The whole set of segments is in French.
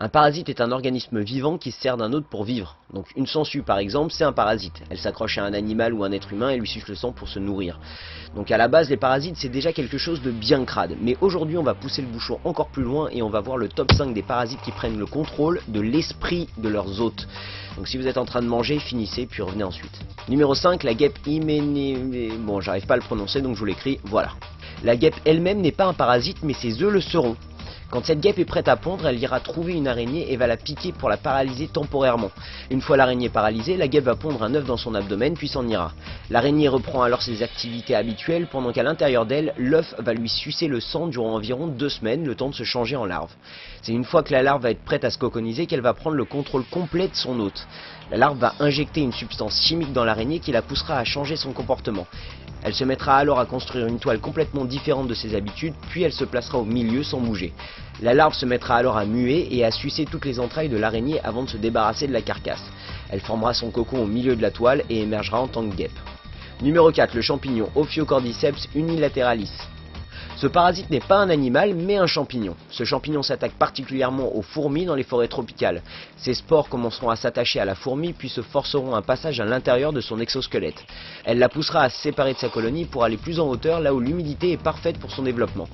Un parasite est un organisme vivant qui se sert d'un autre pour vivre. Donc une sangsue par exemple, c'est un parasite. Elle s'accroche à un animal ou un être humain et lui suce le sang pour se nourrir. Donc à la base, les parasites c'est déjà quelque chose de bien crade. Mais aujourd'hui on va pousser le bouchon encore plus loin et on va voir le top 5 des parasites qui prennent le contrôle de l'esprit de leurs hôtes. Donc si vous êtes en train de manger, finissez puis revenez ensuite. Numéro 5, la guêpe Bon, j'arrive pas à le prononcer donc je vous l'écris, voilà. La guêpe elle-même n'est pas un parasite mais ses œufs le seront. Quand cette guêpe est prête à pondre, elle ira trouver une araignée et va la piquer pour la paralyser temporairement. Une fois l'araignée paralysée, la guêpe va pondre un œuf dans son abdomen puis s'en ira. L'araignée reprend alors ses activités habituelles pendant qu'à l'intérieur d'elle, l'œuf va lui sucer le sang durant environ 2 semaines, le temps de se changer en larve. C'est une fois que la larve va être prête à se coconiser qu'elle va prendre le contrôle complet de son hôte. La larve va injecter une substance chimique dans l'araignée qui la poussera à changer son comportement. Elle se mettra alors à construire une toile complètement différente de ses habitudes, puis elle se placera au milieu sans bouger. La larve se mettra alors à muer et à sucer toutes les entrailles de l'araignée avant de se débarrasser de la carcasse. Elle formera son cocon au milieu de la toile et émergera en tant que guêpe. Numéro 4, le champignon Ophiocordyceps unilateralis. Ce parasite n'est pas un animal, mais un champignon. Ce champignon s'attaque particulièrement aux fourmis dans les forêts tropicales. Ses spores commenceront à s'attacher à la fourmi, puis se forceront un passage à l'intérieur de son exosquelette. Elle la poussera à se séparer de sa colonie pour aller plus en hauteur, là où l'humidité est parfaite pour son développement.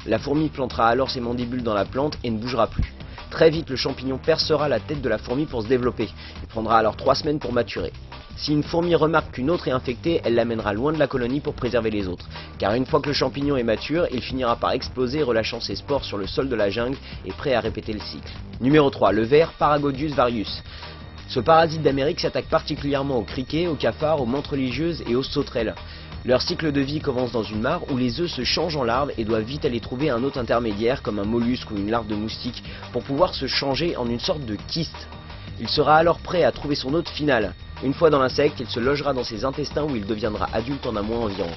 La fourmi plantera alors ses mandibules dans la plante et ne bougera plus. Très vite, le champignon percera la tête de la fourmi pour se développer. Il prendra alors 3 semaines pour maturer. Si une fourmi remarque qu'une autre est infectée, elle l'amènera loin de la colonie pour préserver les autres. Car une fois que le champignon est mature, il finira par exploser, relâchant ses spores sur le sol de la jungle et prêt à répéter le cycle. Numéro 3, le ver Paragodius varius. Ce parasite d'Amérique s'attaque particulièrement aux criquets, aux cafards, aux menthes religieuses et aux sauterelles. Leur cycle de vie commence dans une mare où les œufs se changent en larves et doivent vite aller trouver un hôte intermédiaire comme un mollusque ou une larve de moustique pour pouvoir se changer en une sorte de kyste. Il sera alors prêt à trouver son hôte final. Une fois dans l'insecte, il se logera dans ses intestins où il deviendra adulte en un mois environ.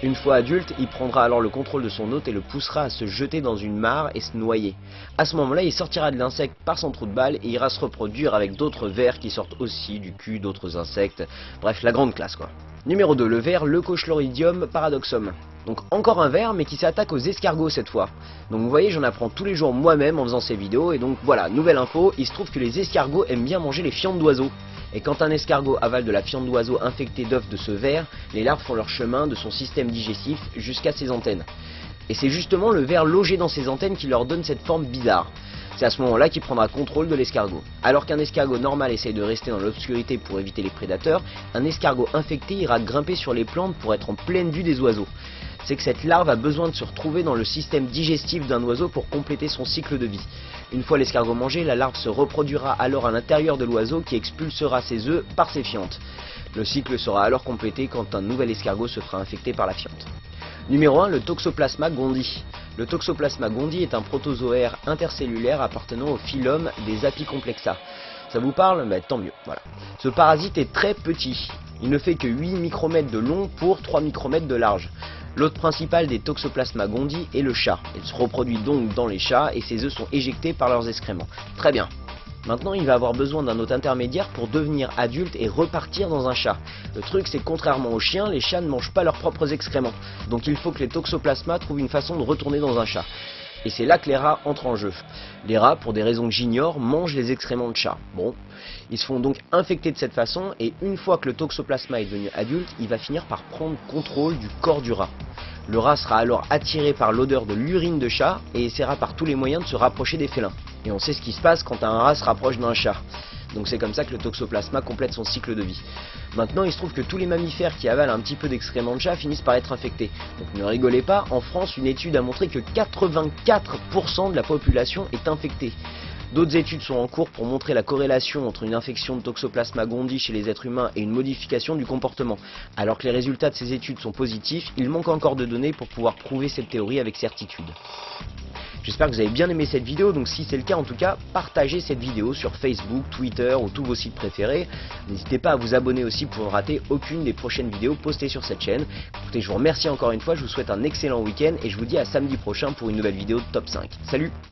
Une fois adulte, il prendra alors le contrôle de son hôte et le poussera à se jeter dans une mare et se noyer. À ce moment-là, il sortira de l'insecte par son trou de balle et ira se reproduire avec d'autres vers qui sortent aussi du cul d'autres insectes. Bref, la grande classe quoi. Numéro 2, le ver Leucochloridium paradoxum. Donc encore un ver mais qui s'attaque aux escargots cette fois. Donc vous voyez, j'en apprends tous les jours moi-même en faisant ces vidéos et donc voilà, nouvelle info, il se trouve que les escargots aiment bien manger les fientes d'oiseaux. Et quand un escargot avale de la fiente d'oiseau infectée d'œufs de ce ver, les larves font leur chemin de son système digestif jusqu'à ses antennes. Et c'est justement le ver logé dans ses antennes qui leur donne cette forme bizarre. C'est à ce moment-là qu'il prendra contrôle de l'escargot. Alors qu'un escargot normal essaye de rester dans l'obscurité pour éviter les prédateurs, un escargot infecté ira grimper sur les plantes pour être en pleine vue des oiseaux. C'est que cette larve a besoin de se retrouver dans le système digestif d'un oiseau pour compléter son cycle de vie. Une fois l'escargot mangé, la larve se reproduira alors à l'intérieur de l'oiseau qui expulsera ses œufs par ses fientes. Le cycle sera alors complété quand un nouvel escargot se fera infecter par la fiente. Numéro 1, le Toxoplasma gondii. Le Toxoplasma gondii est un protozoaire intercellulaire appartenant au phylum des Apicomplexa. Ça vous parle? Tant mieux, voilà. Ce parasite est très petit. Il ne fait que 8 micromètres de long pour 3 micromètres de large. L'hôte principal des Toxoplasma gondii est le chat. Il se reproduit donc dans les chats et ses œufs sont éjectés par leurs excréments. Très bien. Maintenant, il va avoir besoin d'un hôte intermédiaire pour devenir adulte et repartir dans un chat. Le truc, c'est que contrairement aux chiens, les chats ne mangent pas leurs propres excréments. Donc il faut que les Toxoplasma trouvent une façon de retourner dans un chat. Et c'est là que les rats entrent en jeu. Les rats, pour des raisons que j'ignore, mangent les excréments de chat. Bon, ils se font donc infecter de cette façon, et une fois que le Toxoplasma est devenu adulte, il va finir par prendre contrôle du corps du rat. Le rat sera alors attiré par l'odeur de l'urine de chat, et essaiera par tous les moyens de se rapprocher des félins. Et on sait ce qui se passe quand un rat se rapproche d'un chat. Donc c'est comme ça que le Toxoplasma complète son cycle de vie. Maintenant, il se trouve que tous les mammifères qui avalent un petit peu d'excréments de chat finissent par être infectés. Donc ne rigolez pas, en France, une étude a montré que 84% de la population est infectée. D'autres études sont en cours pour montrer la corrélation entre une infection de Toxoplasma gondii chez les êtres humains et une modification du comportement. Alors que les résultats de ces études sont positifs, il manque encore de données pour pouvoir prouver cette théorie avec certitude. J'espère que vous avez bien aimé cette vidéo, donc si c'est le cas en tout cas, partagez cette vidéo sur Facebook, Twitter ou tous vos sites préférés. N'hésitez pas à vous abonner aussi pour ne rater aucune des prochaines vidéos postées sur cette chaîne. Écoutez, je vous remercie encore une fois, je vous souhaite un excellent week-end et je vous dis à samedi prochain pour une nouvelle vidéo de Top 5. Salut!